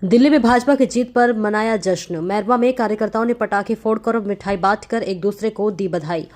दिल्ली में भाजपा की जीत पर मनाया जश्न। मैरवा में कार्यकर्ताओं ने पटाखे फोड़कर और मिठाई बांटकर एक दूसरे को दी बधाई।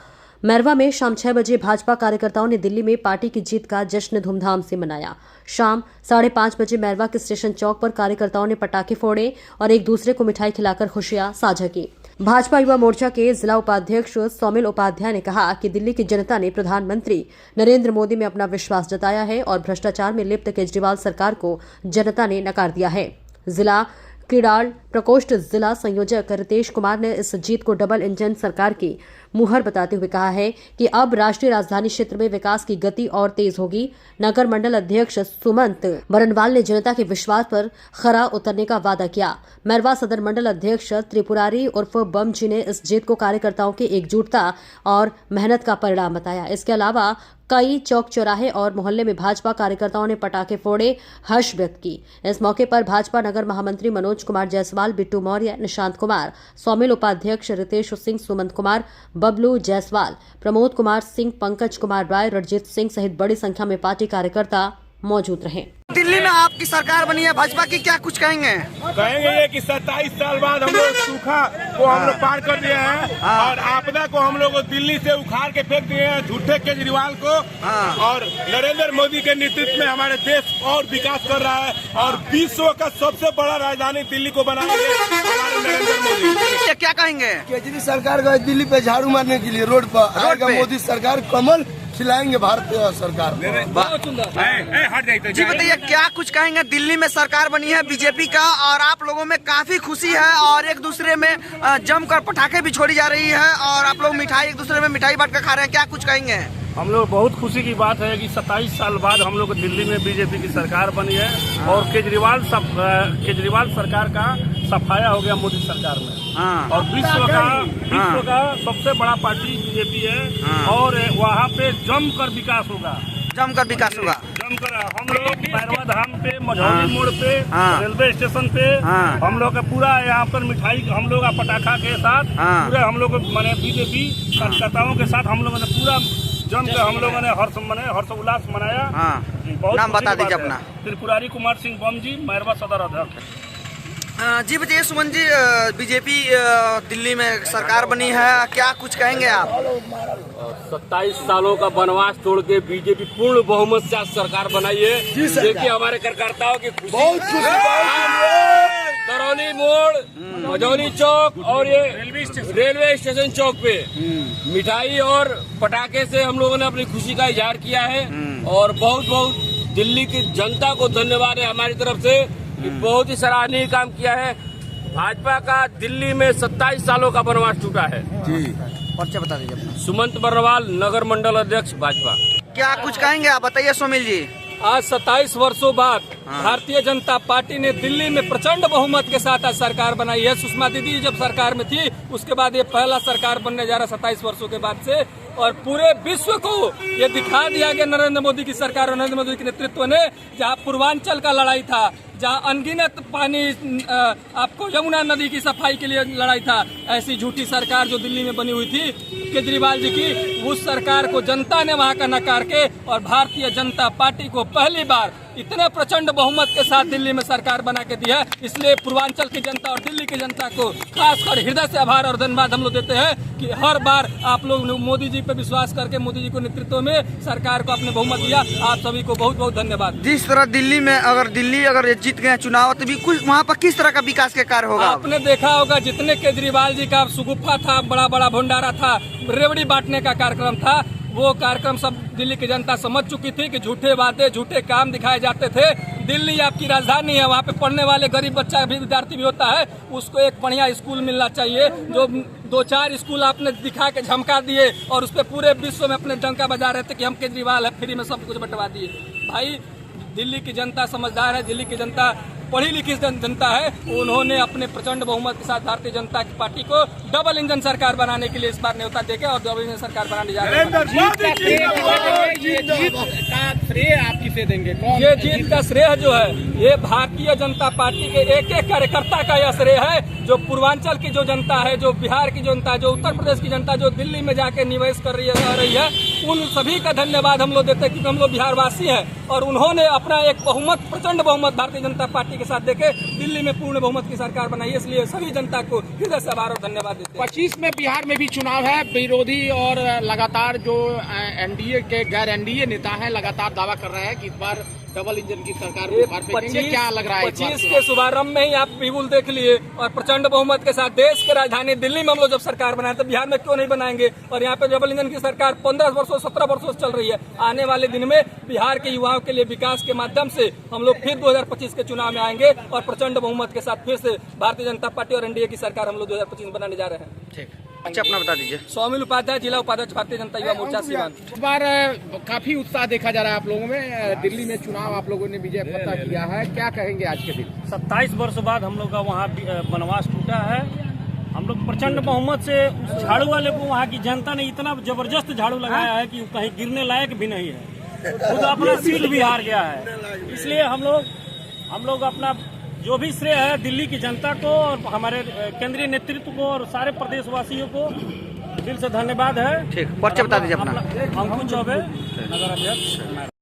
मैरवा में शाम 6 बजे भाजपा कार्यकर्ताओं ने दिल्ली में पार्टी की जीत का जश्न धूमधाम से मनाया। शाम 5:30 बजे मैरवा के स्टेशन चौक पर कार्यकर्ताओं ने पटाखे फोड़े और एक दूसरे को मिठाई खिलाकर खुशियां साझा की। भाजपा युवा मोर्चा के जिला उपाध्यक्ष सौमिल उपाध्याय ने कहा कि दिल्ली की जनता ने प्रधानमंत्री नरेंद्र मोदी में अपना विश्वास जताया है और भ्रष्टाचार में लिप्त केजरीवाल सरकार को जनता ने नकार दिया है। जिला क्रीड़ा प्रकोष्ठ जिला संयोजक रितेश कुमार ने इस जीत को डबल इंजन सरकार की मुहर बताते हुए कहा है कि अब राष्ट्रीय राजधानी क्षेत्र में विकास की गति और तेज होगी। नगर मंडल अध्यक्ष सुमंत बरनवाल ने जनता के विश्वास पर खरा उतरने का वादा किया। मैरवा सदर मंडल अध्यक्ष त्रिपुरारी उर्फ बम जी ने इस जीत को कार्यकर्ताओं की एकजुटता और मेहनत का परिणाम बताया। इसके अलावा कई चौक चौराहे और मोहल्ले में भाजपा कार्यकर्ताओं ने पटाखे फोड़े, हर्ष व्यक्त की। इस मौके पर भाजपा नगर महामंत्री मनोज कुमार जायसवाल, बिट्टू मौर्य, निशांत कुमार, सौमिल उपाध्यक्ष रितेश सिंह, सुमंत कुमार, बबलू जायसवाल, प्रमोद कुमार सिंह, पंकज कुमार राय, रणजीत सिंह सहित बड़ी संख्या में पार्टी कार्यकर्ता मौजूद रहे। दिल्ली में आपकी सरकार बनी है, भाजपा की क्या कुछ कहेंगे? कहेंगे ये कि 27 साल बाद हम लोग सूखा को हम लोग पार कर दिए हैं और आपदा को हम लोग दिल्ली से उखाड़ के फेंक दिए हैं, झूठे केजरीवाल को। और नरेंद्र मोदी के नेतृत्व में हमारे देश और विकास कर रहा है और विश्व का सबसे बड़ा राजधानी दिल्ली को बनाएंगे हमारे नरेंद्र मोदी। क्या कहेंगे? केजरी सरकार गए दिल्ली पे झाड़ू मारने के लिए रोड पर, मोदी सरकार कमल खिलाएंगे भारतीय सरकार। जी बताइए, क्या कुछ कहेंगे? दिल्ली में सरकार बनी है बीजेपी का और आप लोगों में काफी खुशी है और एक दूसरे में जमकर पटाखे भी छोड़ी जा रही है और आप लोग एक दूसरे में मिठाई बांट कर खा रहे हैं, क्या कुछ कहेंगे? हम लोग बहुत खुशी की बात है कि 27 साल बाद हम लोग दिल्ली में बीजेपी की सरकार बनी है और केजरीवाल सरकार का सफाया हो गया मोदी सरकार में। और विश्व का सबसे बड़ा पार्टी बीजेपी है और वहाँ पे जमकर विकास होगा। जमकर हम लोग मैरवा धाम पे, मझौली मोड़ पे, रेलवे स्टेशन पे हम लोग का पूरा यहाँ पर मिठाई हम लोग पटाखा के साथ पूरे हम लोग मैंने बीजेपी कार्यकर्ताओं के साथ हम लोगों ने पूरा जमकर हम लोगों ने हर्ष उल्लास मनाया। नाम बता दीजिए अपना। त्रिपुरारी कुमार सिंह बम जी, मैरवा सदर अध्यक्ष। जी बताइए सुमन जी, बीजेपी दिल्ली में सरकार बनी है, क्या कुछ कहेंगे आप? 27 सालों का वनवास छोड़ के बीजेपी पूर्ण बहुमत से सरकार बनाई है। देखिए हमारे कार्यकर्ताओं की खुशी, करौली मोड़, मझौली चौक और ये रेलवे स्टेशन चौक पे मिठाई और पटाखे से हम लोगों ने अपनी खुशी का इजहार किया है और बहुत बहुत दिल्ली की जनता को धन्यवाद है हमारी तरफ से कि बहुत ही सराहनीय काम किया है। भाजपा का दिल्ली में 27 सालों का वनवास टूटा है। परिचय बता दीजिए अपना। सुमंत बरनवाल, नगर मंडल अध्यक्ष भाजपा। क्या कुछ कहेंगे आप? बताइए सोमिल जी। आज 27 वर्षों बाद भारतीय जनता पार्टी ने दिल्ली में प्रचंड बहुमत के साथ आज सरकार बनाई है। सुषमा दीदी जब सरकार में थी उसके बाद ये पहला सरकार बनने जा रहा 27 वर्षों के बाद से और पूरे विश्व को ये दिखा दिया गया नरेंद्र मोदी की सरकार और नरेंद्र मोदी के नेतृत्व ने, जहाँ पूर्वांचल का लड़ाई था, जहाँ अनगिनत पानी आपको यमुना नदी की सफाई के लिए लड़ाई था, ऐसी झूठी सरकार जो दिल्ली में बनी हुई थी केजरीवाल जी की, उस सरकार को जनता ने वहाँ का नकार के और भारतीय जनता पार्टी को पहली बार इतने प्रचंड बहुमत के साथ दिल्ली में सरकार बना के दी है। इसलिए पूर्वांचल की जनता और दिल्ली की जनता को खासकर हृदय से आभार और धन्यवाद हम लोग देते हैं कि हर बार आप लोग मोदी जी पे विश्वास करके मोदी जी को नेतृत्व में सरकार को अपने बहुमत दिया। आप सभी को बहुत बहुत धन्यवाद। जिस तरह दिल्ली में अगर जीत गए चुनाव तो भी कुछ वहाँ पर किस तरह का विकास के कार्य होगा? आपने देखा होगा जितने केजरीवाल जी का सुगुफा था, बड़ा बड़ा भंडारा था, रेवड़ी बांटने का कार्यक्रम था, वो कार्यक्रम सब दिल्ली की जनता समझ चुकी थी कि झूठे वादे, झूठे काम दिखाए जाते थे। दिल्ली आपकी राजधानी है, वहाँ पे पढ़ने वाले गरीब बच्चा भी, विद्यार्थी भी होता है, उसको एक बढ़िया स्कूल मिलना चाहिए। जो 2-4 स्कूल आपने दिखा के झमका दिए और उस पर पूरे विश्व में अपने डंका बजा रहे थे कि हम केजरीवाल है, फ्री में सब कुछ बंटवा दिए। भाई दिल्ली की जनता समझदार है, दिल्ली की जनता पढ़ी लिखी जनता है। उन्होंने अपने प्रचंड बहुमत के साथ भारतीय जनता की पार्टी को डबल इंजन सरकार बनाने के लिए इस बार न्योता देके और डबल इंजन सरकार बनाने जा रहे हैं। ये जीत का श्रेय जो है ये भारतीय जनता पार्टी के एक एक कार्यकर्ता का यह श्रेय है। जो पूर्वांचल की जो जनता है, जो बिहार की जनता, जो उत्तर प्रदेश की जनता, जो दिल्ली में जाके निवेश कर रही है उन सभी का धन्यवाद हम लोग देते हैं, क्योंकि हम लोग बिहारवासी हैं और उन्होंने अपना एक बहुमत, प्रचंड बहुमत भारतीय जनता पार्टी के साथ देके दिल्ली में पूर्ण बहुमत की सरकार बनाई है। इसलिए सभी जनता को हृदय से आभार और धन्यवाद देते हैं। 25 में बिहार में भी चुनाव है। विरोधी और लगातार जो एनडीए के गैर एनडीए नेता हैं लगातार दावा कर रहे हैं कि इस बार डबल इंजन की सरकार क्या लग रहा है? 25 के शुभारंभ में ही आप बिगुल देख लिए और प्रचंड बहुमत के साथ देश के राजधानी दिल्ली में हम लोग जब सरकार बनाए तो बिहार में क्यों नहीं बनाएंगे? और यहाँ पे डबल इंजन की सरकार 15 वर्षों 17 वर्षों से चल रही है। आने वाले दिन में बिहार के युवाओं के लिए विकास के माध्यम से हम लोग फिर 2025 के चुनाव में आएंगे और प्रचंड बहुमत के साथ फिर से भारतीय जनता पार्टी और एनडीए की सरकार हम लोग 2025 में बनाने जा रहे हैं। ठीक, अच्छा अपना बता दीजिए। सौमिल उपाध्याय, जिला उपाध्यक्ष भारतीय जनता युवा मोर्चा सीवान। इस बार काफी उत्साह देखा जा रहा है आप लोगों में। दिल्ली में चुनाव आप लोगों ने विजय फतह किया है, क्या कहेंगे आज के दिन? 27 वर्ष बाद हम लोग का वहाँ वनवास टूटा है। हम लोग प्रचंड बहुमत से उस झाड़ू वाले को वहाँ की जनता ने इतना जबरदस्त झाड़ू लगाया है कि कहीं गिरने लायक भी नहीं है, खुद अपना सीट भी हार गया है। इसलिए हम लोग अपना जो भी श्रेय है दिल्ली की जनता को और हमारे केंद्रीय नेतृत्व को और सारे प्रदेशवासियों को दिल से धन्यवाद है। ठीक, पर्चा बता दीजिए अपना। अंकुश चौबे, नगर अध्यक्ष।